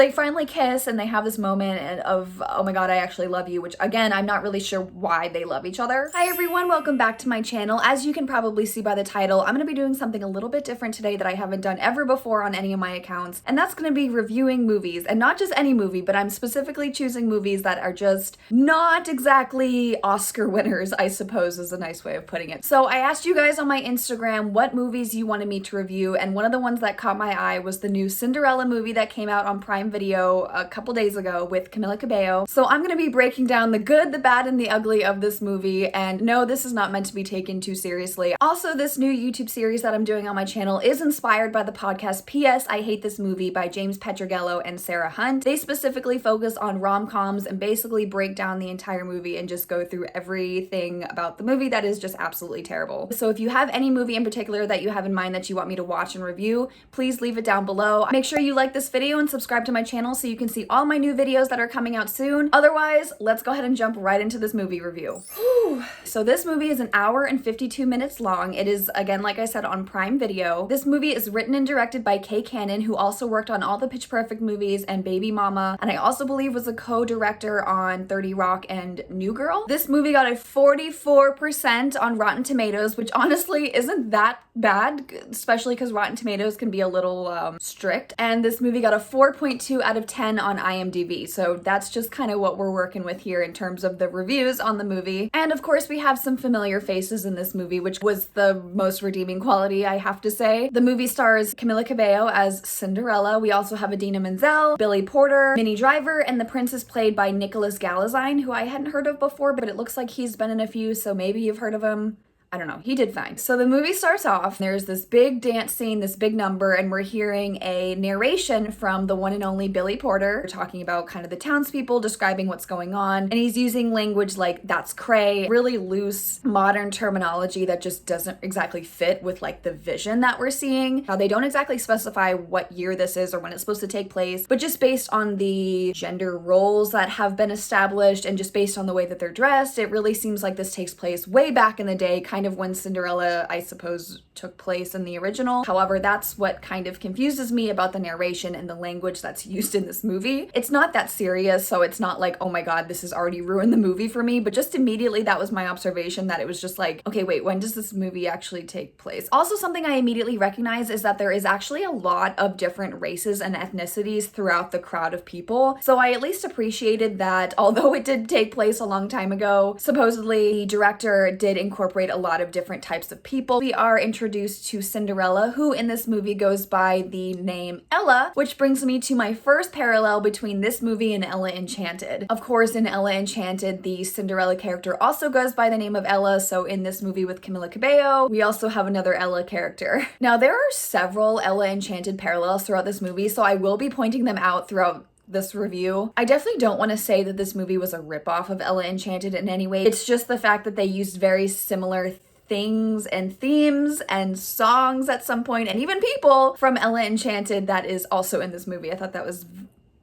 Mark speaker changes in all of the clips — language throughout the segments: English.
Speaker 1: They finally kiss and they have this moment of, oh my god, I actually love you, which again, I'm not really sure why they love each other. Hi everyone, welcome back to my channel. As you can probably see by the title, I'm gonna be doing something a little bit different today that I haven't done ever before on any of my accounts, and that's gonna be reviewing movies. And not just any movie, but I'm specifically choosing movies that are just not exactly Oscar winners, I suppose is a nice way of putting it. So I asked you guys on my Instagram what movies you wanted me to review, and one of the ones that caught my eye was the new Cinderella movie that came out on Prime Video a couple days ago with Camila Cabello. So I'm gonna be breaking down the good, the bad, and the ugly of this movie, and no, this is not meant to be taken too seriously. Also, this new YouTube series that I'm doing on my channel is inspired by the podcast P.S. I Hate This Movie by James Petrogello and Sarah Hunt. They specifically focus on rom-coms and basically break down the entire movie and just go through everything about the movie that is just absolutely terrible. So if you have any movie in particular that you have in mind that you want me to watch and review, please leave it down below. Make sure you like this video and subscribe to my channel so you can see all my new videos that are coming out soon. Otherwise, let's go ahead and jump right into this movie review. Whew. So this movie is an hour and 52 minutes long. It is, again, like I said, on Prime Video. This movie is written and directed by Kay Cannon, who also worked on all the Pitch Perfect movies and Baby Mama, and I also believe was a co-director on 30 Rock and New Girl. This movie got a 44% on Rotten Tomatoes, which honestly isn't that bad, especially because Rotten Tomatoes can be a little strict. And this movie got a 4.2 out of 10 on IMDb. So that's just kind of what we're working with here in terms of the reviews on the movie. And of course, we have some familiar faces in this movie, which was the most redeeming quality, I have to say. The movie stars Camila Cabello as Cinderella. We also have Idina Menzel, Billy Porter, Minnie Driver, and the prince is played by Nicholas Galitzine, who I hadn't heard of before, but it looks like he's been in a few, so maybe you've heard of him. I don't know, he did fine. So the movie starts off, there's this big dance scene, this big number, and we're hearing a narration from the one and only Billy Porter, talking about kind of the townspeople, describing what's going on, and he's using language like, that's cray, really loose modern terminology that just doesn't exactly fit with like the vision that we're seeing. Now, they don't exactly specify what year this is or when it's supposed to take place, but just based on the gender roles that have been established and just based on the way that they're dressed, it really seems like this takes place way back in the day, kind of when Cinderella, I suppose, took place in the original. However, that's what kind of confuses me about the narration and the language that's used in this movie. It's not that serious, so it's not like, oh my god, this has already ruined the movie for me, but just immediately that was my observation, that it was just like, okay, wait, when does this movie actually take place? Also, something I immediately recognize is that there is actually a lot of different races and ethnicities throughout the crowd of people. So I at least appreciated that, although it did take place a long time ago, supposedly the director did incorporate a lot of different types of people. We are introduced to Cinderella, who in this movie goes by the name Ella, which brings me to my first parallel between this movie and Ella Enchanted. Of course, in Ella Enchanted, the Cinderella character also goes by the name of Ella, so in this movie with Camila Cabello, we also have another Ella character. Now, there are several Ella Enchanted parallels throughout this movie, so I will be pointing them out throughout this review. I definitely don't want to say that this movie was a ripoff of Ella Enchanted in any way. It's just the fact that they used very similar things and themes and songs at some point, and even people from Ella Enchanted that is also in this movie. I thought that was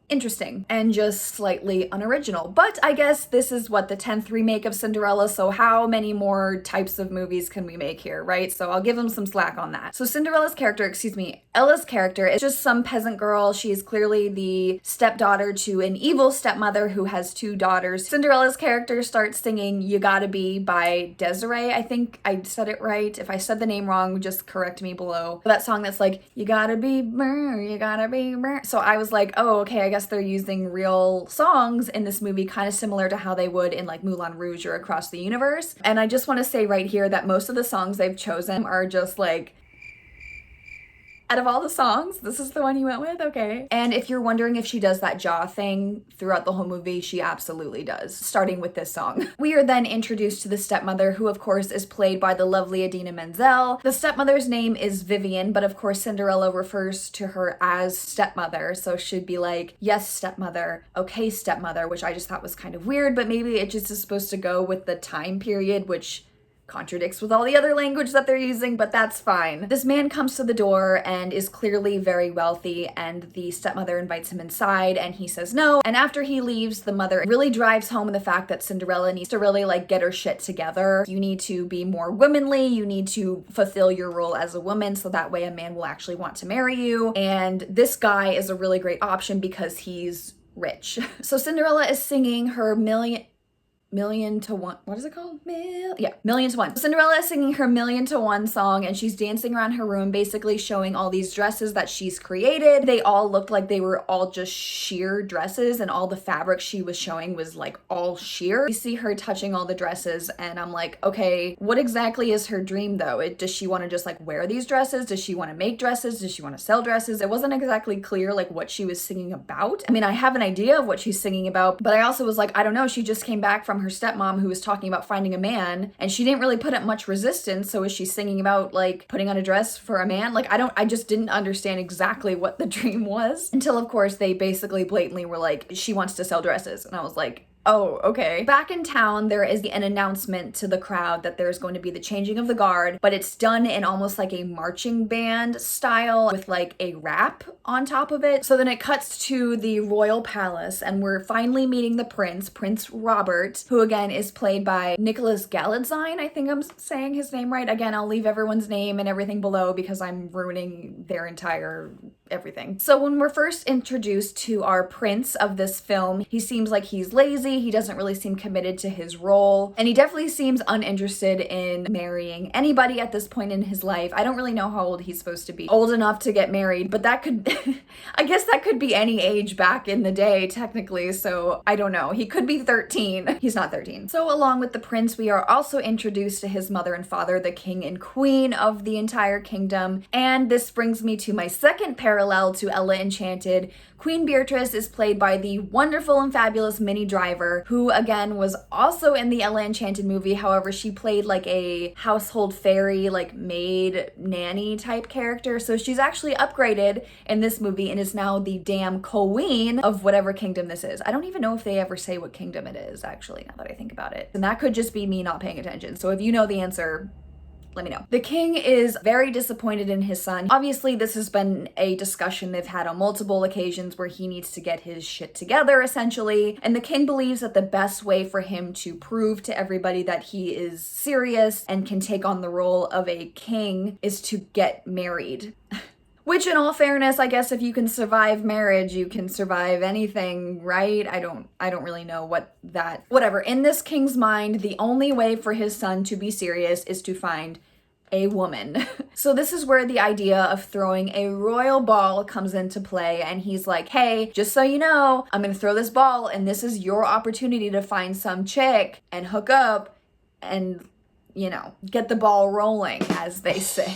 Speaker 1: interesting and just slightly unoriginal. But I guess this is what, the 10th remake of Cinderella, so how many more types of movies can we make here, right? So I'll give them some slack on that. So Ella's character is just some peasant girl. She is clearly the stepdaughter to an evil stepmother who has two daughters. Cinderella's character starts singing You Gotta Be by Desiree. I think I said it right. If I said the name wrong, just correct me below. That song that's like, you gotta be, you gotta be. So I was like, oh, okay, I guess they're using real songs in this movie, kind of similar to how they would in like Moulin Rouge or Across the Universe. And I just want to say right here that most of the songs they've chosen are just like, out of all the songs, this is the one you went with? Okay. And if you're wondering if she does that jaw thing throughout the whole movie, she absolutely does, starting with this song. We are then introduced to the stepmother, who of course is played by the lovely Idina Menzel. The stepmother's name is Vivian, but of course Cinderella refers to her as stepmother, so she'd be like, yes, stepmother, okay, stepmother, which I just thought was kind of weird, but maybe it just is supposed to go with the time period, which contradicts with all the other language that they're using, but that's fine. This man comes to the door and is clearly very wealthy, and the stepmother invites him inside and he says no. And after he leaves, the mother really drives home the fact that Cinderella needs to really like get her shit together. You need to be more womanly, you need to fulfill your role as a woman so that way a man will actually want to marry you. And this guy is a really great option because he's rich. So Cinderella is singing her Million to One. What is it called? Million to One. Cinderella is singing her Million to One song, and she's dancing around her room, basically showing all these dresses that she's created. They all looked like they were all just sheer dresses, and all the fabric she was showing was like all sheer. We see her touching all the dresses, and I'm like, okay, what exactly is her dream though? Does she want to just like wear these dresses? Does she want to make dresses? Does she want to sell dresses? It wasn't exactly clear like what she was singing about. I mean, I have an idea of what she's singing about, but I also was like, I don't know, she just came back from her stepmom who was talking about finding a man, and she didn't really put up much resistance. So is she singing about like putting on a dress for a man? Like, I just didn't understand exactly what the dream was until of course they basically blatantly were like, she wants to sell dresses. And I was like, oh, okay. Back in town, there is an announcement to the crowd that there's going to be the changing of the guard, but it's done in almost like a marching band style with like a rap on top of it. So then it cuts to the royal palace, and we're finally meeting the prince, Prince Robert, who again is played by Nicholas Galitzine. I think I'm saying his name right. Again, I'll leave everyone's name and everything below because I'm ruining their entire everything. So when we're first introduced to our prince of this film, he seems like he's lazy, he doesn't really seem committed to his role, and he definitely seems uninterested in marrying anybody at this point in his life. I don't really know how old he's supposed to be. Old enough to get married, but that could, I guess that could be any age back in the day technically, so I don't know. He could be 13. He's not 13. So along with the prince, we are also introduced to his mother and father, the king and queen of the entire kingdom, and this brings me to my second parallel to Ella Enchanted. Queen Beatrice is played by the wonderful and fabulous Minnie Driver, who again was also in the Ella Enchanted movie. However, she played like a household fairy, like maid nanny type character. So she's actually upgraded in this movie and is now the damn queen of whatever kingdom this is. I don't even know if they ever say what kingdom it is, actually, now that I think about it. And that could just be me not paying attention. So if you know the answer, let me know. The king is very disappointed in his son. Obviously, this has been a discussion they've had on multiple occasions where he needs to get his shit together, essentially. And the king believes that the best way for him to prove to everybody that he is serious and can take on the role of a king is to get married. Which, in all fairness, I guess if you can survive marriage, you can survive anything, right? I don't really know whatever. In this king's mind, the only way for his son to be serious is to find a woman. So this is where the idea of throwing a royal ball comes into play, and he's like, hey, just so you know, I'm gonna throw this ball, and this is your opportunity to find some chick and hook up and, you know, get the ball rolling, as they say.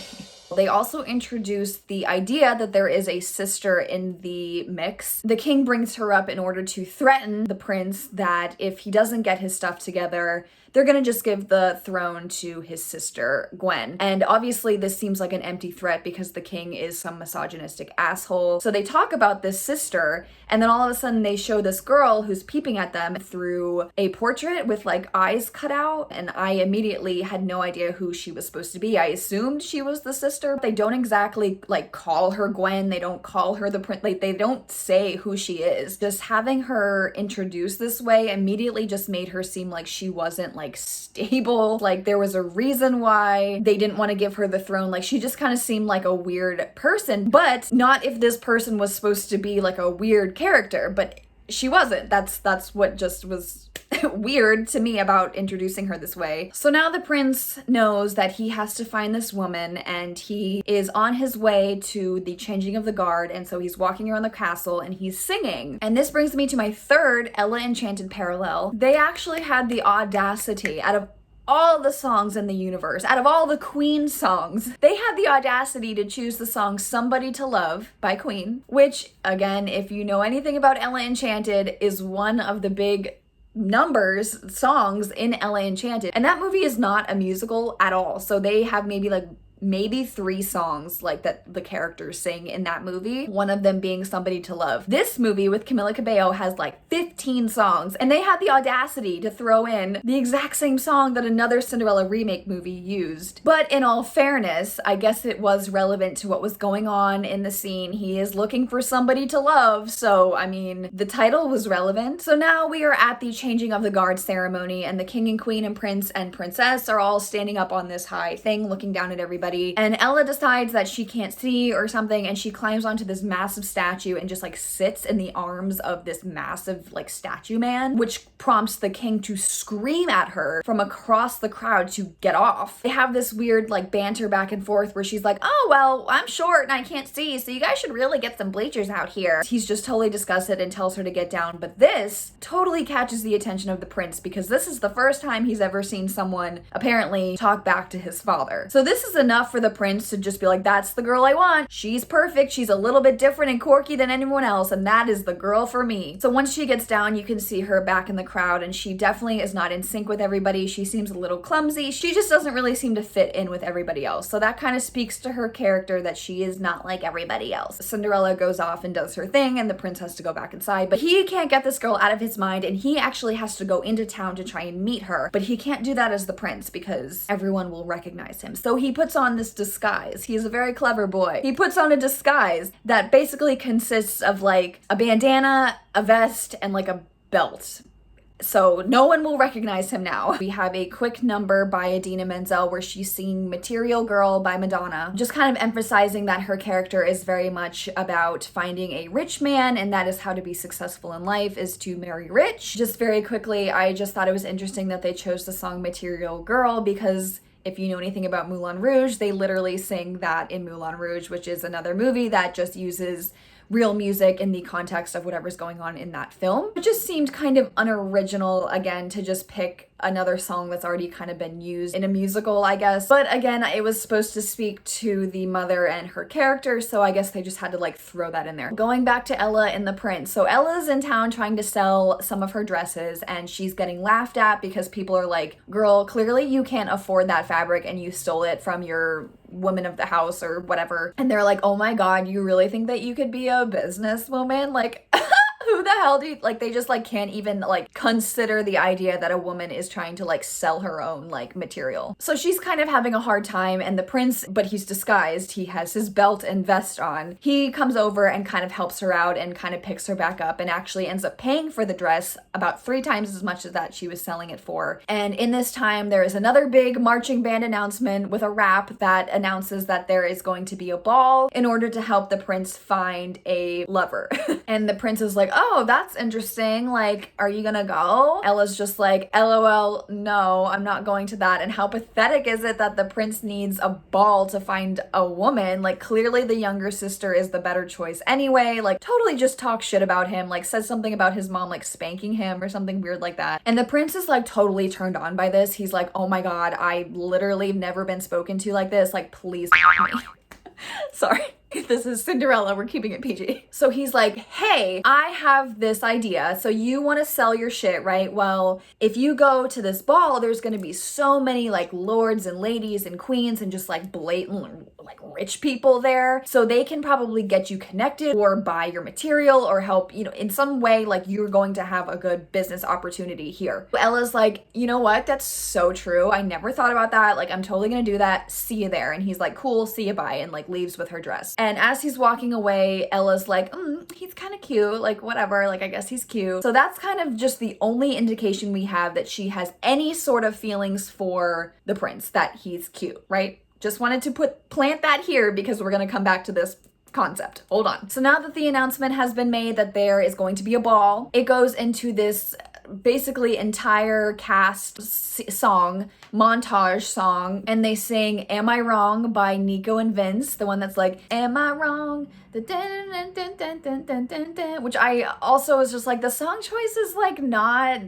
Speaker 1: They also introduced the idea that there is a sister in the mix. The king brings her up in order to threaten the prince that if he doesn't get his stuff together, they're gonna just give the throne to his sister, Gwen. And obviously this seems like an empty threat because the king is some misogynistic asshole. So they talk about this sister, and then all of a sudden they show this girl who's peeping at them through a portrait with like eyes cut out, and I immediately had no idea who she was supposed to be. I assumed she was the sister. They don't exactly like call her Gwen, they don't call her the prince, like they don't say who she is. Just having her introduced this way immediately just made her seem like she wasn't like stable, like there was a reason why they didn't want to give her the throne. Like she just kind of seemed like a weird person, but not if this person was supposed to be like a weird character, but she wasn't. That's what just was weird to me about introducing her this way. So now the prince knows that he has to find this woman, and he is on his way to the changing of the guard, and so he's walking around the castle and he's singing. And this brings me to my third Ella Enchanted parallel. They actually had the audacity, out of all the songs in the universe, out of all the Queen songs, they had the audacity to choose the song Somebody to Love by Queen, which, again, if you know anything about Ella Enchanted, is one of the big songs in Ella Enchanted. And that movie is not a musical at all. So they have maybe like maybe 3 songs like that the characters sing in that movie, one of them being Somebody to Love. This movie with Camila Cabello has like 15 songs, and they had the audacity to throw in the exact same song that another Cinderella remake movie used. But in all fairness, I guess it was relevant to what was going on in the scene. He is looking for somebody to love, so I mean, the title was relevant. So now we are at the changing of the guard ceremony, and the king and queen and prince and princess are all standing up on this high thing looking down at everybody, and Ella decides that she can't see or something, and she climbs onto this massive statue and just like sits in the arms of this massive like statue man, which prompts the king to scream at her from across the crowd to get off. They have this weird like banter back and forth where she's like, oh well, I'm short and I can't see, so you guys should really get some bleachers out here. He's just totally disgusted and tells her to get down, but this totally catches the attention of the prince because this is the first time he's ever seen someone apparently talk back to his father. So this is enough for the prince to just be like, that's the girl I want. She's perfect. She's a little bit different and quirky than anyone else, and that is the girl for me. So once she gets down, you can see her back in the crowd, and she definitely is not in sync with everybody. She seems a little clumsy. She just doesn't really seem to fit in with everybody else. So that kind of speaks to her character, that she is not like everybody else. Cinderella goes off and does her thing, and the prince has to go back inside, but he can't get this girl out of his mind, and he actually has to go into town to try and meet her, but he can't do that as the prince because everyone will recognize him. So he puts on this disguise. He's a very clever boy. He puts on a disguise that basically consists of like a bandana, a vest, and like a belt. So no one will recognize him now. We have a quick number by Idina Menzel where she's singing Material Girl by Madonna, just kind of emphasizing that her character is very much about finding a rich man, and that is how to be successful in life, is to marry rich. Just very quickly, I just thought it was interesting that they chose the song Material Girl because if you know anything about Moulin Rouge, they literally sing that in Moulin Rouge, which is another movie that just uses real music in the context of whatever's going on in that film. It just seemed kind of unoriginal, again, to just pick another song that's already kind of been used in a musical, I guess. But again, it was supposed to speak to the mother and her character, so I guess they just had to like throw that in there. Going back to Ella and the prince. So Ella's in town trying to sell some of her dresses, and she's getting laughed at because people are like, girl, clearly you can't afford that fabric and you stole it from your woman of the house or whatever. And they're like, oh my god, you really think that you could be a businesswoman? Like, who the hell do you, like, they just like can't even like consider the idea that a woman is trying to like sell her own like material. So she's kind of having a hard time, and the prince, but he's disguised, he has his belt and vest on. He comes over and kind of helps her out and kind of picks her back up and actually ends up paying for the dress about 3 times as much as that she was selling it for. And in this time, there is another big marching band announcement with a rap that announces that there is going to be a ball in order to help the prince find a lover. And the prince is like, oh, that's interesting. Like, are you gonna go? Ella's just like, LOL, no, I'm not going to that. And how pathetic is it that the prince needs a ball to find a woman? Like, clearly the younger sister is the better choice anyway. Like, totally just talks shit about him. Like, says something about his mom, like, spanking him or something weird like that. And the prince is, like, totally turned on by this. He's like, oh my god, I literally have never been spoken to like this. Like, please help me. Sorry. This is Cinderella, we're keeping it PG. So he's like, hey, I have this idea. So you want to sell your shit, right? Well, if you go to this ball, there's going to be so many like lords and ladies and queens and just like blatant like rich people there. So they can probably get you connected or buy your material or help, you know, in some way, like you're going to have a good business opportunity here. Ella's like, you know what? That's so true. I never thought about that. Like, I'm totally going to do that. See you there. And he's like, cool, see you, bye. And like leaves with her dress. And as he's walking away, Ella's like, he's kind of cute, like whatever, like I guess he's cute. So that's kind of just the only indication we have that she has any sort of feelings for the prince, that he's cute, right? Just wanted to plant that here because we're gonna come back to this concept. Hold on. So now that the announcement has been made that there is going to be a ball, it goes into this basically entire cast song, montage song, and they sing Am I Wrong by Nico and Vince, the one that's like, am I wrong? Which I also was just like, the song choice is like not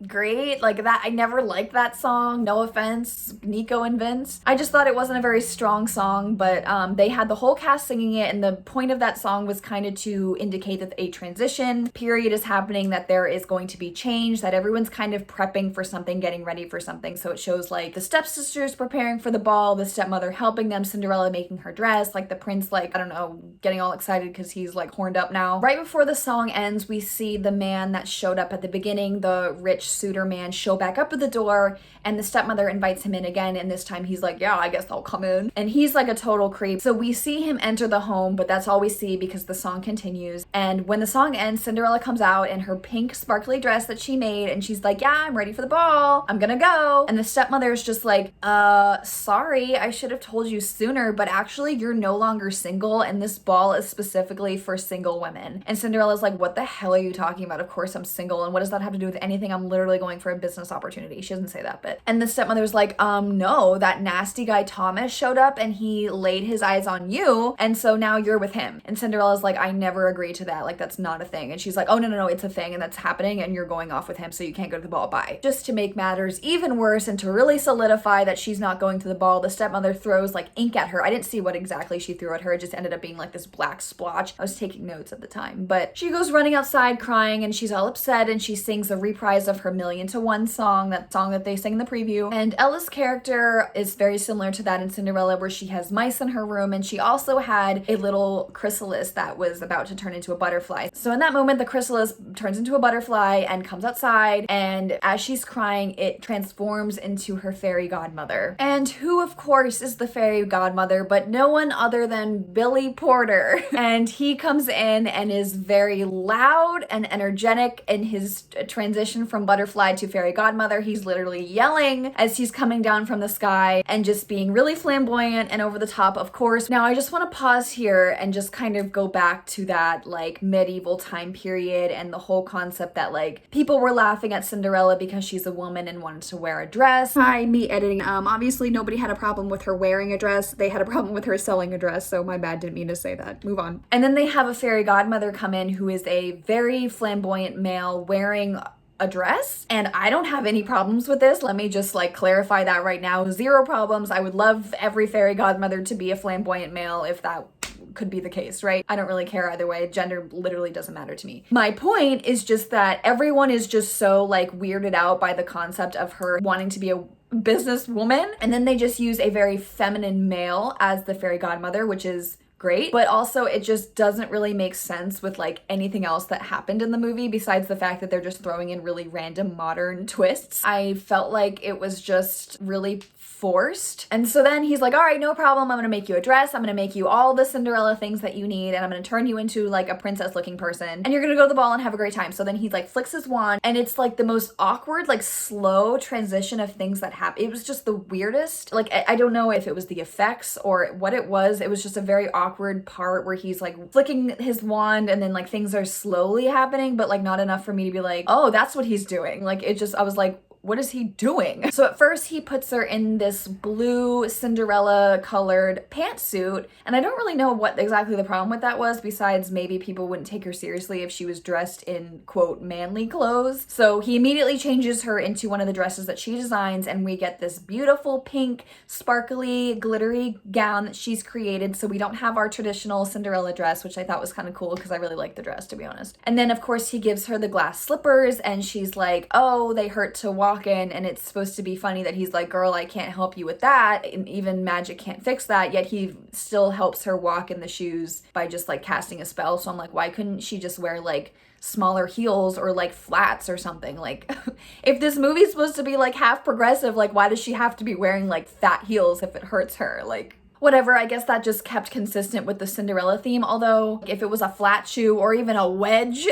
Speaker 1: great. Like that, I never liked that song. No offense, Nico and Vince. I just thought it wasn't a very strong song, but they had the whole cast singing it, and the point of that song was kind of to indicate that a transition period is happening, that there is going to be change, that everyone's kind of prepping for something, getting ready for something. So it shows like the stepsisters preparing for the ball, the stepmother helping them, Cinderella making her dress, like the prince, like, I don't know, getting all excited because he's like horned up now. Right before the song ends, we see the man that showed up at the beginning, the rich suitor man, show back up at the door, and the stepmother invites him in again, and this time he's like, yeah, I guess I'll come in. And he's like a total creep. So we see him enter the home, but that's all we see because the song continues. And when the song ends, Cinderella comes out in her pink sparkly dress that she made, and she's like, yeah, I'm ready for the ball, I'm gonna go. And the stepmother is just like, sorry, I should have told you sooner, but actually you're no longer single, and this ball is specifically for single women. And Cinderella's like, what the hell are you talking about? Of course I'm single, and what does that have to do with anything? I'm literally going for a business opportunity. She doesn't say that bit. And the stepmother's like, no, that nasty guy Thomas showed up and he laid his eyes on you, and so now you're with him. And Cinderella's like, I never agreed to that, like that's not a thing. And she's like, oh no, it's a thing, and that's happening, and you're going off with him, so you can't go to the ball, bye. Just to make matters even worse and to really solidify that she's not going to the ball, the stepmother throws like ink at her. I didn't see what exactly she threw at her, it just ended up being like this black splotch. I was taking notes at the time, but she goes running outside crying, and she's all upset, and she sings a reprise of her Million to One song, that song that they sang in the preview. And Ella's character is very similar to that in Cinderella, where she has mice in her room, and she also had a little chrysalis that was about to turn into a butterfly. So in that moment, the chrysalis turns into a butterfly and comes outside, and as she's crying, it transforms into her fairy godmother. And who, of course, is the fairy godmother but no one other than Billy Porter. And he comes in and is very loud and energetic in his transition from butterfly to fairy godmother. He's literally yelling as he's coming down from the sky and just being really flamboyant and over the top, of course. Now I just want to pause here and just kind of go back to that like medieval time period and the whole concept that like people were laughing at Cinderella because she's a woman and wanted to wear a dress. Hi, me editing. Obviously nobody had a problem with her wearing a dress. They had a problem with her selling a dress, so my bad, didn't mean to say that. Move on. And then they have a fairy godmother come in who is a very flamboyant male wearing a dress, and I don't have any problems with this. Let me just like clarify that right now. Zero problems. I would love every fairy godmother to be a flamboyant male if that could be the case, right? I don't really care either way. Gender literally doesn't matter to me. My point is just that everyone is just so like weirded out by the concept of her wanting to be a businesswoman, and then they just use a very feminine male as the fairy godmother, which is great, but also it just doesn't really make sense with like anything else that happened in the movie besides the fact that they're just throwing in really random modern twists. I felt like it was just really forced. And so then he's like, all right, no problem. I'm gonna make you a dress. I'm gonna make you all the Cinderella things that you need, and I'm gonna turn you into like a princess looking person, and you're gonna go to the ball and have a great time. So then he like flicks his wand, and it's like the most awkward, like slow transition of things that happen. It was just the weirdest. Like, I don't know if it was the effects or what it was. It was just a very awkward part where he's like flicking his wand and then like things are slowly happening, but like not enough for me to be like, oh, that's what he's doing. Like it just, I was like, what is he doing? So at first he puts her in this blue Cinderella colored pantsuit, and I don't really know what exactly the problem with that was, besides maybe people wouldn't take her seriously if she was dressed in quote manly clothes. So he immediately changes her into one of the dresses that she designs, and we get this beautiful pink sparkly glittery gown that she's created. So we don't have our traditional Cinderella dress, which I thought was kind of cool because I really like the dress, to be honest. And then of course he gives her the glass slippers, and she's like, oh, they hurt to walk in, and it's supposed to be funny that he's like, girl, I can't help you with that, and even magic can't fix that, yet he still helps her walk in the shoes by just like casting a spell. So I'm like, why couldn't she just wear like smaller heels or like flats or something? Like if this movie's supposed to be like half progressive, like why does she have to be wearing like fat heels if it hurts her? Like whatever, I guess that just kept consistent with the Cinderella theme, although if it was a flat shoe or even a wedge,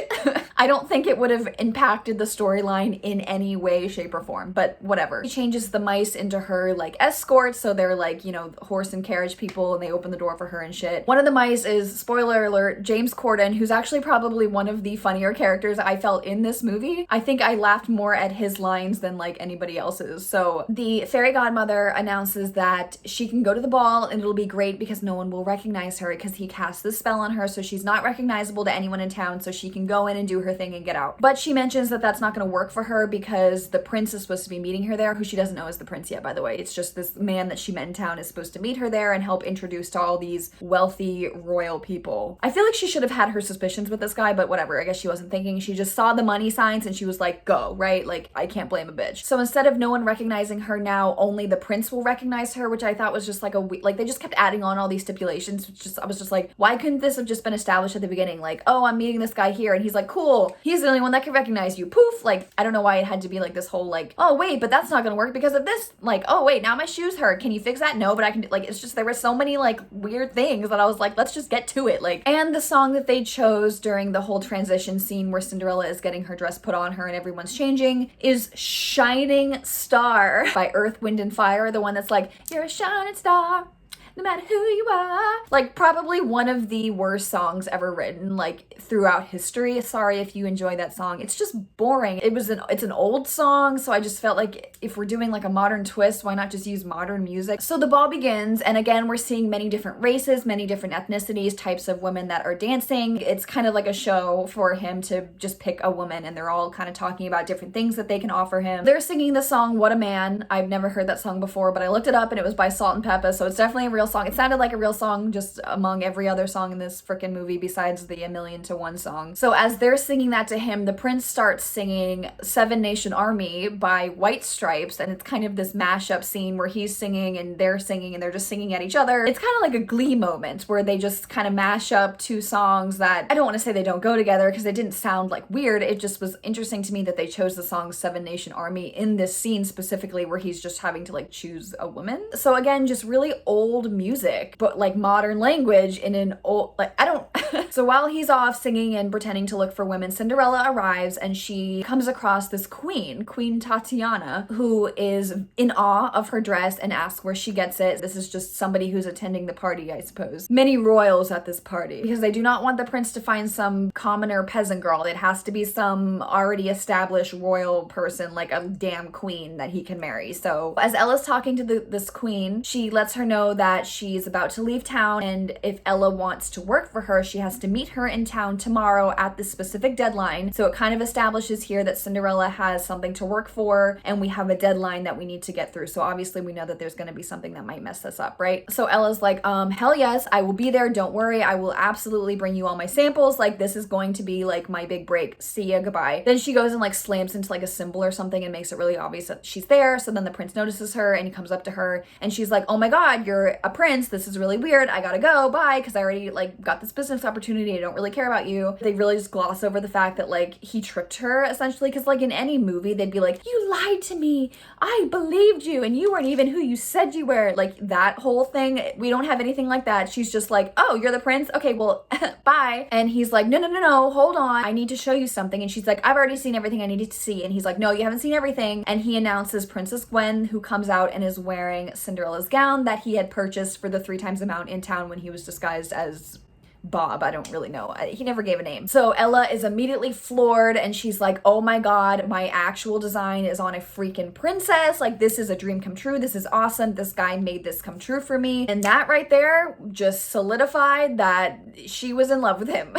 Speaker 1: I don't think it would have impacted the storyline in any way, shape, or form, but whatever. She changes the mice into her like escorts, so they're like, you know, horse and carriage people, and they open the door for her and shit. One of the mice is, spoiler alert, James Corden, who's actually probably one of the funnier characters I felt in this movie. I think I laughed more at his lines than like anybody else's. So the fairy godmother announces that she can go to the ball and it'll be great because no one will recognize her because he cast this spell on her so she's not recognizable to anyone in town, so she can go in and do her thing and get out. But she mentions that that's not going to work for her because the prince is supposed to be meeting her there, who she doesn't know is the prince yet, by the way. It's just this man that she met in town is supposed to meet her there and help introduce to all these wealthy royal people. I feel like she should have had her suspicions with this guy, but whatever. I guess she wasn't thinking. She just saw the money signs and she was like, go, right? Like, I can't blame a bitch. So instead of no one recognizing her now, only the prince will recognize her, which I thought was just like like they just kept adding on all these stipulations, which just, I was just like, why couldn't this have just been established at the beginning? Like, oh, I'm meeting this guy here and he's like, cool, he's the only one that can recognize you. Poof. Like, I don't know why it had to be like this whole like, oh wait, but that's not gonna work because of this. Like, oh wait, now my shoes hurt. Can you fix that? No, but I can. Like, it's just, there were so many like weird things that I was like, let's just get to it. Like, and the song that they chose during the whole transition scene where Cinderella is getting her dress put on her and everyone's changing is Shining Star by Earth, Wind and Fire. The one that's like, you're a shining star, no matter who you are. Like, probably one of the worst songs ever written, like, throughout history. Sorry if you enjoy that song. It's just boring. It's an old song, so I just felt like if we're doing like a modern twist, why not just use modern music? So the ball begins, and again, we're seeing many different races, many different ethnicities, types of women that are dancing. It's kind of like a show for him to just pick a woman, and they're all kind of talking about different things that they can offer him. They're singing the song, What a Man. I've never heard that song before, but I looked it up and it was by Salt and Pepper, so it's definitely a real song. It sounded like a real song just among every other song in this freaking movie besides the A Million to One song. So as they're singing that to him, the prince starts singing Seven Nation Army by White Stripes, and it's kind of this mashup scene where he's singing and they're just singing at each other. It's kind of like a Glee moment where they just kind of mash up two songs that, I don't want to say they don't go together because it didn't sound like weird. It just was interesting to me that they chose the song Seven Nation Army in this scene specifically where he's just having to like choose a woman. So again, just really old music, but like modern language in an old, like, I don't. So while he's off singing and pretending to look for women, Cinderella arrives and she comes across this Queen Tatiana, who is in awe of her dress and asks where she gets it. This is just somebody who's attending the party, I suppose. Many royals at this party because they do not want the prince to find some commoner peasant girl. It has to be some already established royal person, like a damn queen that he can marry. So as Ella's talking to this queen, she lets her know that she's about to leave town, and if Ella wants to work for her, she has to meet her in town tomorrow at this specific deadline. So it kind of establishes here that Cinderella has something to work for, and we have a deadline that we need to get through. So obviously we know that there's going to be something that might mess this up, right? So Ella's like, hell yes, I will be there. Don't worry. I will absolutely bring you all my samples. Like, this is going to be like my big break. See ya, goodbye. Then she goes and like slams into like a symbol or something and makes it really obvious that she's there. So then the prince notices her and he comes up to her and she's like, oh my God, you're a prince. This is really weird. I gotta go. Bye. Cause I already like got this business opportunity. I don't really care about you. They really just gloss over the fact that like he tricked her essentially. Cause like in any movie, they'd be like, you lied to me. I believed you. And you weren't even who you said you were. Like that whole thing. We don't have anything like that. She's just like, oh, you're the prince. Okay, well, bye. And he's like, no, hold on. I need to show you something. And she's like, I've already seen everything I needed to see. And he's like, no, you haven't seen everything. And he announces Princess Gwen, who comes out and is wearing Cinderella's gown that he had purchased for the 3 times amount in town when he was disguised as Bob. I don't really know. He never gave a name. So Ella is immediately floored and she's like, oh my God, my actual design is on a freaking princess. Like, this is a dream come true. This is awesome. This guy made this come true for me. And that right there just solidified that she was in love with him.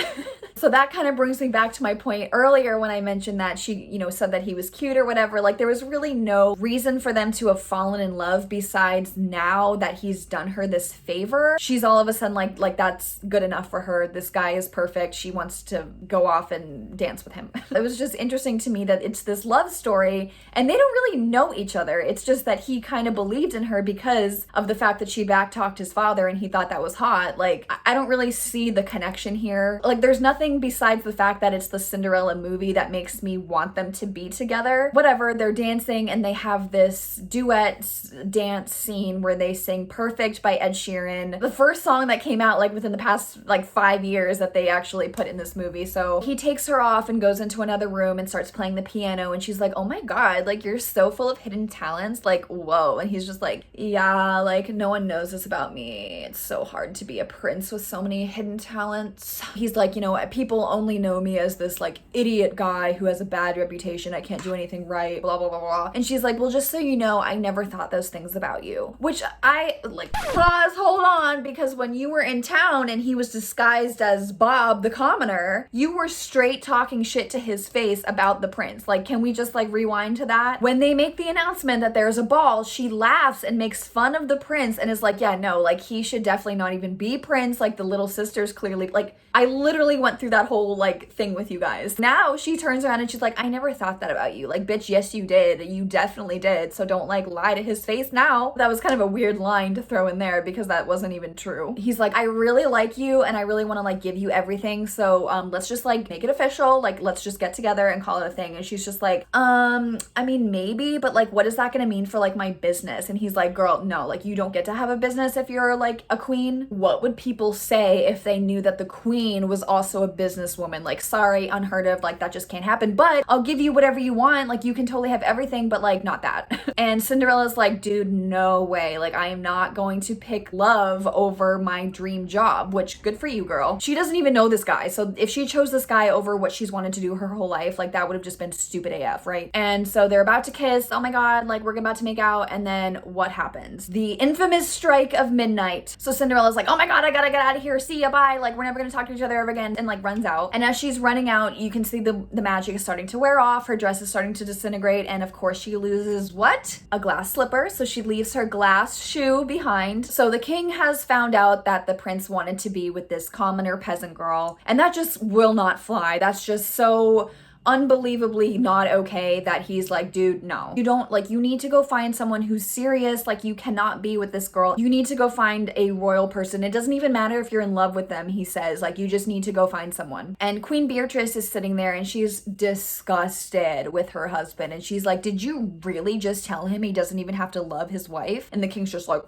Speaker 1: So that kind of brings me back to my point earlier when I mentioned that she, you know, said that he was cute or whatever. Like, there was really no reason for them to have fallen in love besides now that he's done her this favor. She's all of a sudden like that's good enough for her. This guy is perfect. She wants to go off and dance with him. It was just interesting to me that it's this love story and they don't really know each other. It's just that he kind of believed in her because of the fact that she backtalked his father and he thought that was hot. Like, I don't really see the connection here. Like, there's nothing besides the fact that it's the Cinderella movie that makes me want them to be together. Whatever, they're dancing and they have this duet dance scene where they sing Perfect by Ed Sheeran. The first song that came out like within the past like like 5 years that they actually put in this movie. So he takes her off and goes into another room and starts playing the piano, and she's like, oh my god, like you're so full of hidden talents, like whoa. And he's just like, yeah, like no one knows this about me. It's so hard to be a prince with so many hidden talents. He's like, you know, people only know me as this like idiot guy who has a bad reputation. I can't do anything right, blah blah blah blah. And she's like, well, just so you know, I never thought those things about you. Which I like, pause, hold on, because when you were in town and he was disguised as Bob the commoner, you were straight talking shit to his face about the prince. Like, can we just like rewind to that? When they make the announcement that there's a ball, she laughs and makes fun of the prince and is like, yeah, no, like he should definitely not even be prince. Like the little sisters clearly, like I literally went through that whole like thing with you guys. Now she turns around and she's like, I never thought that about you. Like, bitch, yes you did. You definitely did. So don't like lie to his face now. That was kind of a weird line to throw in there because that wasn't even true. He's like, I really like you and I really want to like give you everything. So let's just like make it official. Like, let's just get together and call it a thing. And she's just like, I mean, maybe, but like, what is that gonna mean for like my business? And he's like, girl, no, like you don't get to have a business if you're like a queen. What would people say if they knew that the queen was also a businesswoman? Like, sorry, unheard of, like that just can't happen, but I'll give you whatever you want. Like, you can totally have everything, but like not that. And Cinderella's like, dude, no way. Like, I am not going to pick love over my dream job, which good for you, girl. She doesn't even know this guy. So if she chose this guy over what she's wanted to do her whole life, like that would have just been stupid AF, right? And so they're about to kiss. Oh my God, like we're about to make out. And then what happens? The infamous strike of midnight. So Cinderella's like, oh my God, I gotta get out of here. See ya, bye. Like, we're never gonna talk to each other ever again. And like runs out. And as she's running out, you can see the magic is starting to wear off. Her dress is starting to disintegrate. And of course she loses what? A glass slipper. So she leaves her glass shoe behind. So the king has found out that the prince wanted to be with this commoner peasant girl. And that just will not fly. That's just so unbelievably not okay that he's like, dude, no. You don't, like, you need to go find someone who's serious. Like, you cannot be with this girl. You need to go find a royal person. It doesn't even matter if you're in love with them, he says. Like, you just need to go find someone. And Queen Beatrice is sitting there and she's disgusted with her husband. And she's like, did you really just tell him he doesn't even have to love his wife? And the king's just like,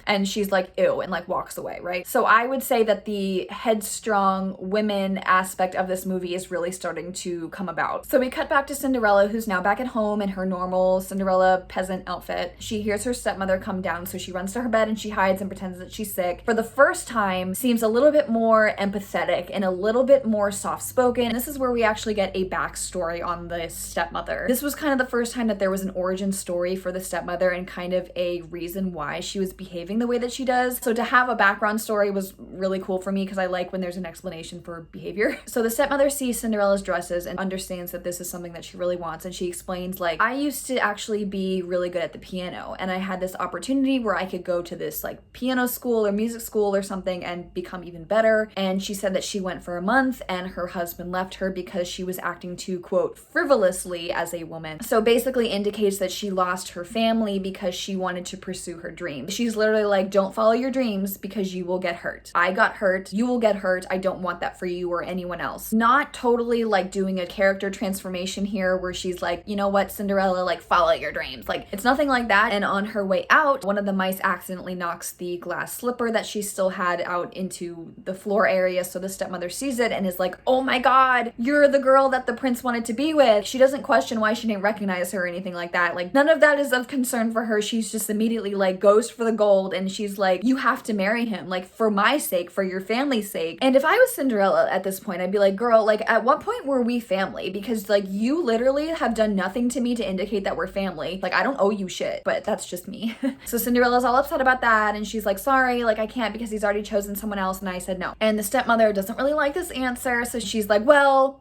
Speaker 1: and she's like, ew, and like walks away, right? So I would say that the headstrong women aspect of this movie is really starting to come about. So we cut back to Cinderella, who's now back at home in her normal Cinderella peasant outfit. She hears her stepmother come down, so she runs to her bed and she hides and pretends that she's sick. For the first time, seems a little bit more empathetic and a little bit more soft-spoken. This is where we actually get a backstory on the stepmother. This was kind of the first time that there was an origin story for the stepmother and kind of a reason why she was behaving the way that she does. So to have a background story was really cool for me because I like when there's an explanation for behavior. So the stepmother sees Cinderella's dresses and understands that this is something that she really wants, and she explains, like, I used to actually be really good at the piano and I had this opportunity where I could go to this like piano school or music school or something and become even better. And she said that she went for a month and her husband left her because she was acting too, quote, frivolously as a woman. So basically indicates that she lost her family because she wanted to pursue her dreams. She's literally like, don't follow your dreams because you will get hurt. I got hurt, you will get hurt. I don't want that for you or anyone else. Not totally like doing a character transformation here where she's like, you know what, Cinderella, like follow your dreams. Like, it's nothing like that. And on her way out, one of the mice accidentally knocks the glass slipper that she still had out into the floor area. So the stepmother sees it and is like, oh my God, you're the girl that the prince wanted to be with. She doesn't question why she didn't recognize her or anything like that. Like, none of that is of concern for her. She's just immediately like goes for the gold and she's like, you have to marry him, like for my sake, for your family's sake. And if I was Cinderella at this point, I'd be like, girl, like at what point were we family? Because like you literally have done nothing to me to indicate that we're family. Like, I don't owe you shit, but that's just me. So Cinderella's all upset about that and she's like, sorry, like I can't because he's already chosen someone else and I said no. And the stepmother doesn't really like this answer, so she's like, well,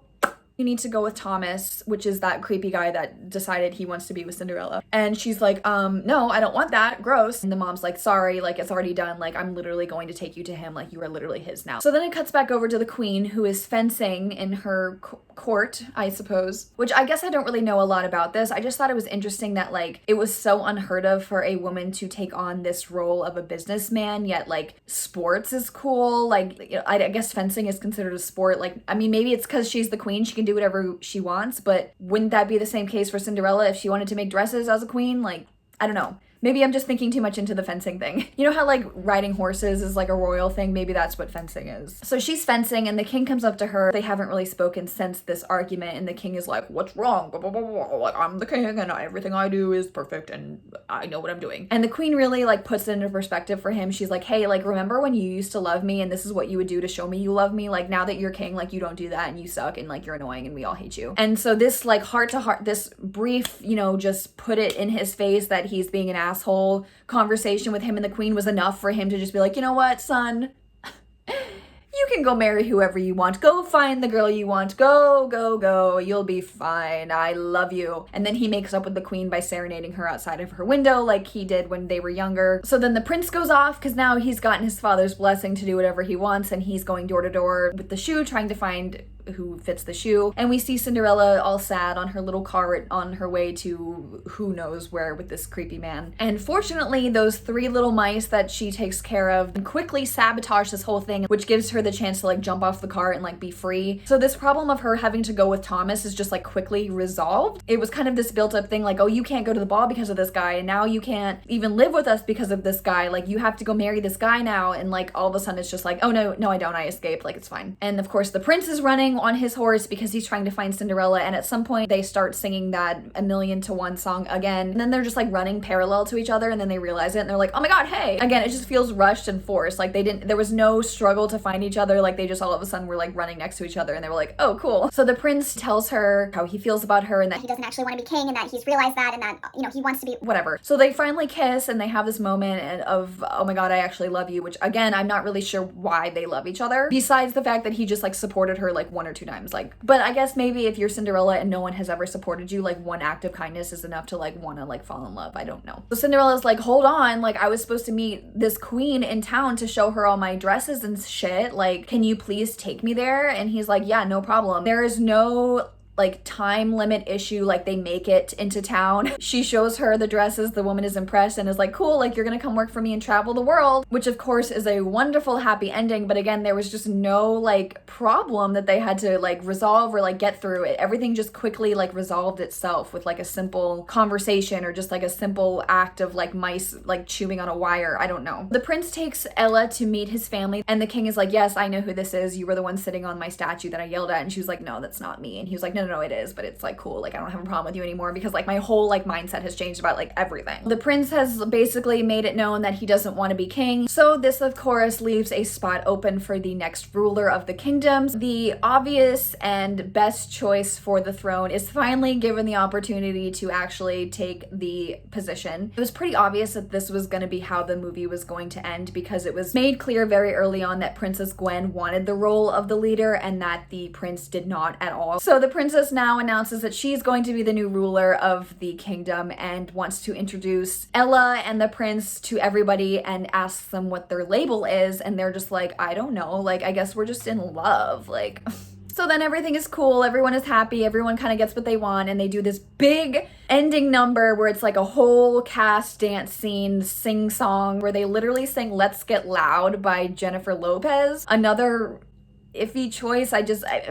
Speaker 1: you need to go with Thomas, which is that creepy guy that decided he wants to be with Cinderella. And she's like, no, I don't want that. Gross. And the mom's like, sorry, like it's already done. Like, I'm literally going to take you to him. Like, you are literally his now. So then it cuts back over to the queen, who is fencing in her court, I suppose, which I guess I don't really know a lot about this. I just thought it was interesting that like it was so unheard of for a woman to take on this role of a businessman, yet like sports is cool. Like, you know, I guess fencing is considered a sport. Like, I mean, maybe it's because she's the queen, she can do whatever she wants, but wouldn't that be the same case for Cinderella if she wanted to make dresses as a queen? Like, I don't know. Maybe I'm just thinking too much into the fencing thing. You know how like riding horses is like a royal thing? Maybe that's what fencing is. So she's fencing and the king comes up to her. They haven't really spoken since this argument and the king is like, what's wrong? Blah, blah, blah, blah. Like, I'm the king and everything I do is perfect and I know what I'm doing. And the queen really like puts it into perspective for him. She's like, hey, like remember when you used to love me and this is what you would do to show me you love me? Like now that you're king, like you don't do that and you suck and like you're annoying and we all hate you. And so this like heart to heart, this brief, you know, just put it in his face that he's being an asshole conversation with him and the queen was enough for him to just be like, you know what, son? You can go marry whoever you want. Go find the girl you want. Go, go, go. You'll be fine. I love you. And then he makes up with the queen by serenading her outside of her window like he did when they were younger. So then the prince goes off because now he's gotten his father's blessing to do whatever he wants and he's going door to door with the shoe trying to find who fits the shoe. And we see Cinderella all sad on her little cart on her way to who knows where with this creepy man. And fortunately, those 3 little mice that she takes care of quickly sabotage this whole thing, which gives her the chance to like jump off the cart and like be free. So this problem of her having to go with Thomas is just like quickly resolved. It was kind of this built up thing like, oh, you can't go to the ball because of this guy and now you can't even live with us because of this guy. Like you have to go marry this guy now. And like all of a sudden it's just like, oh no, I don't. I escaped. Like it's fine. And of course the prince is running on his horse because he's trying to find Cinderella and at some point they start singing that 1,000,000 song again and then they're just like running parallel to each other and then they realize it and they're like, oh my god, hey. Again, it just feels rushed and forced. Like there was no struggle to find each other. Like they just all of a sudden were like running next to each other and they were like, oh cool. So the prince tells her how he feels about her and that
Speaker 2: he doesn't actually want to be king and that he's realized that and that, you know, he wants to be
Speaker 1: whatever. So they finally kiss and they have this moment of, oh my god, I actually love you, which again, I'm not really sure why they love each other besides the fact that he just like supported her like 1 or 2 times. Like, but I guess maybe if you're Cinderella and no one has ever supported you, like one act of kindness is enough to like want to like fall in love. I don't know. So Cinderella's like, hold on, like I was supposed to meet this queen in town to show her all my dresses and shit. Like, can you please take me there? And he's like, yeah, no problem. There is no like time limit issue. Like they make it into town. She shows her the dresses. The woman is impressed and is like, cool, like you're gonna come work for me and travel the world, which of course is a wonderful happy ending. But again, there was just no like problem that they had to like resolve or like get through it. Everything just quickly like resolved itself with like a simple conversation or just like a simple act of like mice like chewing on a wire. I don't know. The prince takes Ella to meet his family and the king is like, yes, I know who this is. You were the one sitting on my statue that I yelled at. And she was like, no, that's not me. And he was like, no, it is, but it's like cool. Like I don't have a problem with you anymore because like my whole like mindset has changed about like everything. The prince has basically made it known that he doesn't want to be king. So this of course leaves a spot open for the next ruler of the kingdoms. The obvious and best choice for the throne is finally given the opportunity to actually take the position. It was pretty obvious that this was going to be how the movie was going to end because it was made clear very early on that Princess Gwen wanted the role of the leader and that the prince did not at all. So the princess now announces that she's going to be the new ruler of the kingdom and wants to introduce Ella and the prince to everybody and asks them what their label is and they're just like, I don't know, like I guess we're just in love, like. So then everything is cool, everyone is happy, everyone kind of gets what they want and they do this big ending number where it's like a whole cast dance scene, sing song where they literally sing Let's Get Loud by Jennifer Lopez. Another iffy choice. I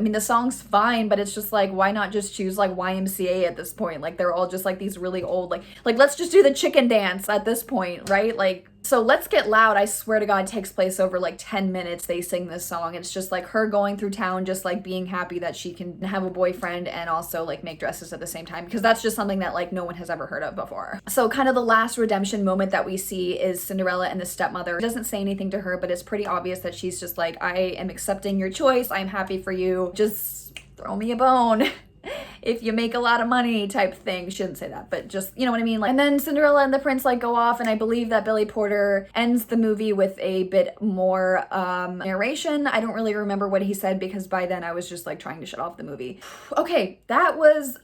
Speaker 1: mean the song's fine, but it's just like, why not just choose like YMCA at this point? Like they're all just like these really old like let's just do the chicken dance at this point, right? Like, so Let's Get Loud, I swear to God, takes place over like 10 minutes. They sing this song. It's just like her going through town, just like being happy that she can have a boyfriend and also like make dresses at the same time, because that's just something that like no one has ever heard of before. So kind of the last redemption moment that we see is Cinderella and the stepmother. It doesn't say anything to her, but it's pretty obvious that she's just like, I am accepting your choice. I'm happy for you. Just throw me a bone. If you make a lot of money type thing. Shouldn't say that, but just, you know what I mean? Like, and then Cinderella and the prince like go off and I believe that Billy Porter ends the movie with a bit more narration. I don't really remember what he said because by then I was just like trying to shut off the movie. Okay, that was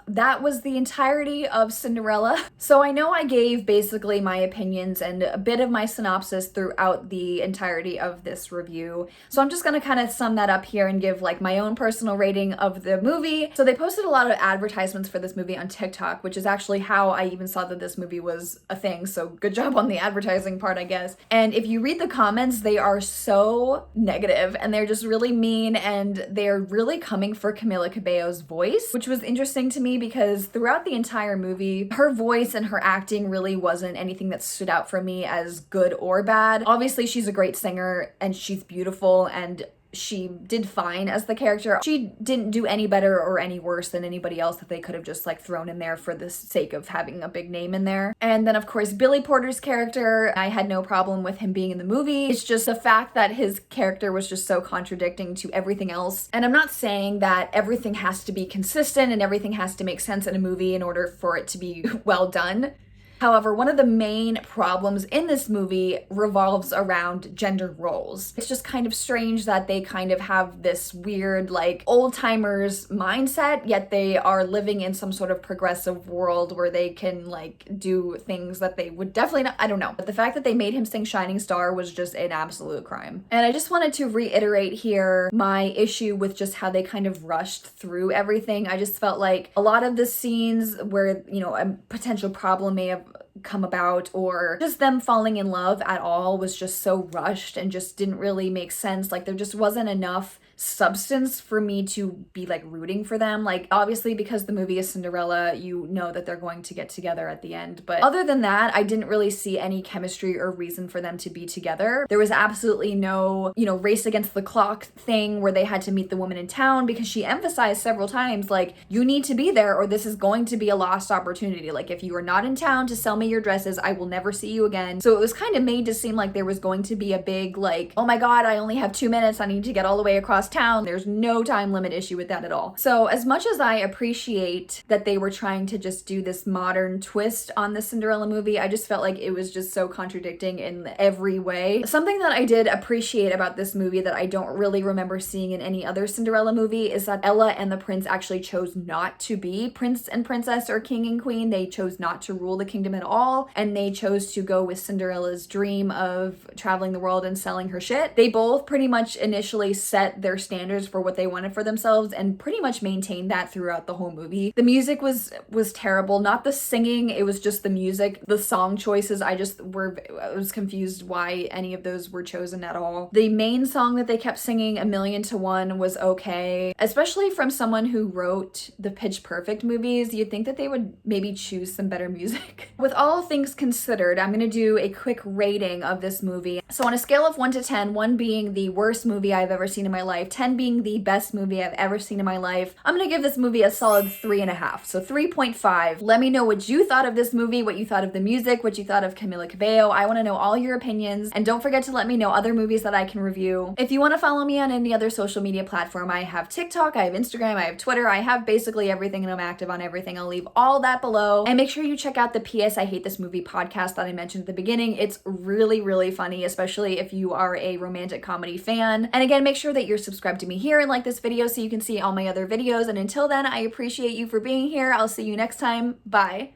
Speaker 1: the entirety of Cinderella. So I know I gave basically my opinions and a bit of my synopsis throughout the entirety of this review. So I'm just gonna kind of sum that up here and give like my own personal rating of the movie. So they posted a lot of advertisements for this movie on TikTok, which is actually how I even saw that this movie was a thing. So good job on the advertising part, I guess. And if you read the comments, they are so negative and they're just really mean, and they're really coming for Camila Cabello's voice, which was interesting to me because throughout the entire movie, her voice and her acting really wasn't anything that stood out for me as good or bad. Obviously, she's a great singer and she's beautiful, and she did fine as the character. She didn't do any better or any worse than anybody else that they could have just like thrown in there for the sake of having a big name in there. And then of course Billy Porter's character, I had no problem with him being in the movie. It's just the fact that his character was just so contradicting to everything else. And I'm not saying that everything has to be consistent and everything has to make sense in a movie in order for it to be well done. However, one of the main problems in this movie revolves around gender roles. It's just kind of strange that they kind of have this weird, like, old-timers mindset, yet they are living in some sort of progressive world where they can, like, do things that they would definitely not, I don't know. But the fact that they made him sing Shining Star was just an absolute crime. And I just wanted to reiterate here my issue with just how they kind of rushed through everything. I just felt like a lot of the scenes where, you know, a potential problem may have come about, or just them falling in love at all, was just so rushed and just didn't really make sense. Like, there just wasn't enough substance for me to be like rooting for them. Like, obviously because the movie is Cinderella, you know that they're going to get together at the end, but other than that, I didn't really see any chemistry or reason for them to be together. There was absolutely no, you know, race against the clock thing where they had to meet the woman in town, because she emphasized several times, like, you need to be there or this is going to be a lost opportunity. Like, if you are not in town to sell me your dresses, I will never see you again. So it was kind of made to seem like there was going to be a big, like, oh my god, I only have 2 minutes, I need to get all the way across town. There's no time limit issue with that at all. So as much as I appreciate that they were trying to just do this modern twist on the Cinderella movie, I just felt like it was just so contradicting in every way. Something that I did appreciate about this movie that I don't really remember seeing in any other Cinderella movie is that Ella and the prince actually chose not to be prince and princess or king and queen. They chose not to rule the kingdom at all, and they chose to go with Cinderella's dream of traveling the world and selling her shit. They both pretty much initially set their standards for what they wanted for themselves and pretty much maintained that throughout the whole movie. The music was terrible. Not the singing, it was just the music. The song choices, I was confused why any of those were chosen at all. The main song that they kept singing, A Million to One, was okay. Especially from someone who wrote the Pitch Perfect movies, you'd think that they would maybe choose some better music. With all things considered, I'm gonna do a quick rating of this movie. So on a scale of 1 to 10, 1 being the worst movie I've ever seen in my life, 10 being the best movie I've ever seen in my life, I'm gonna give this movie a solid 3.5, so 3.5. Let me know what you thought of this movie, what you thought of the music, what you thought of Camila Cabello. I want to know all your opinions, and don't forget to let me know other movies that I can review. If you want to follow me on any other social media platform, I have TikTok, I have Instagram, I have Twitter, I have basically everything, and I'm active on everything. I'll leave all that below, and make sure you check out the PS I Hate This Movie podcast that I mentioned at the beginning. It's really, really funny, especially if you are a romantic comedy fan. And again, make sure that you're subscribed to me here and like this video so you can see all my other videos. And until then, I appreciate you for being here. I'll see you next time. Bye.